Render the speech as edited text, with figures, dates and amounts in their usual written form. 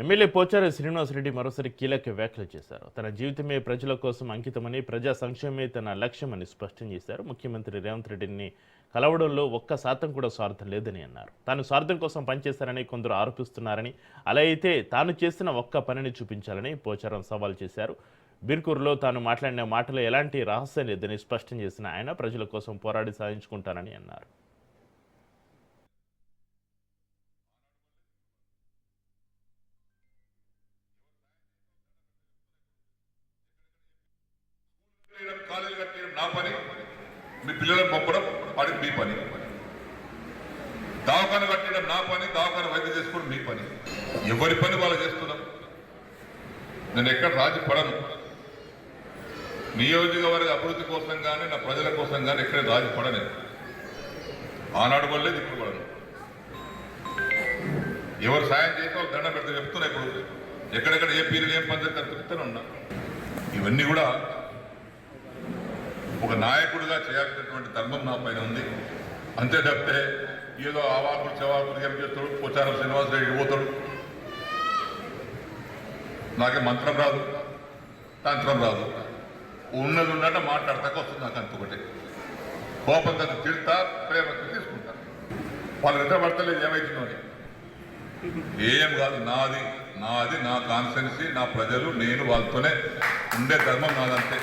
MLA Pocharam Srinivasa Reddy మరోసారి కీలక వ్యాఖ్యలు చేశారు. తన జీవితమే ప్రజల కోసం అంకితమని, ప్రజా సంక్షేమమే తన లక్ష్యమని స్పష్టం చేశారు. ముఖ్యమంత్రి రేవంత్ రెడ్డిని కలవడంలో 1% కూడా స్వార్థం లేదని అన్నారు. తాను స్వార్థం కోసం పనిచేశారని కొందరు ఆరోపిస్తున్నారని, అలా అయితే తాను చేసిన ఒక్క పనిని చూపించాలని పోచారం సవాల్ చేశారు. బీర్కూరులో తాను మాట్లాడిన మాటలో ఎలాంటి రహస్యం లేదని స్పష్టం చేసిన ఆయన ప్రజల కోసం పోరాడి సాధించుకుంటానని అన్నారు. కాలేజీలు కట్టడం నా పని, మీ పిల్లలను పంపడం అది మీ పని. దవాఖాన కట్టడం నా పని, దవాఖాన వైద్యం చేసుకోవడం మీ పని. ఎవరి పని వాళ్ళు చేస్తున్నాం. నేను ఎక్కడ రాజీ పడను. నియోజకవర్గ అభివృద్ధి కోసం కానీ నా ప్రజల కోసం కానీ ఎక్కడ రాజీ పడను. ఆనాడు వల్లేదు, ఇప్పుడు పడను. ఎవరు సాయం చేస్తే వాళ్ళు దండం పెడితే చెప్తున్నా. ఇప్పుడు ఎక్కడెక్కడ ఏ పీరియడ్ ఏం పద్ధతి కల్పిస్తూనే ఉన్నా. ఇవన్నీ కూడా ఒక నాయకుడిగా చేయాల్సినటువంటి ధర్మం నా పైన ఉంది. అంతే తప్పితే ఏదో అవాకుడు చవాకుడు ఏం చేస్తాడు, పోచారం శ్రీనివాసరెడ్డి పోతాడు. నాకే మంత్రం రాదు, తంత్రం రాదు. ఉన్నది ఉన్నట్టు మాట్లాడతాక వస్తుంది నాకు అంతొకటి. కోపం కదా తిడతా, ప్రేమతో తీసుకుంటా. వాళ్ళు ఎంత పడతలేదు ఏమవుతుందో అని. ఏం కాదు, నాది నా కాన్స్టెన్సీ, నా ప్రజలు, నేను వాళ్ళతోనే ఉండే ధర్మం నాదంతే.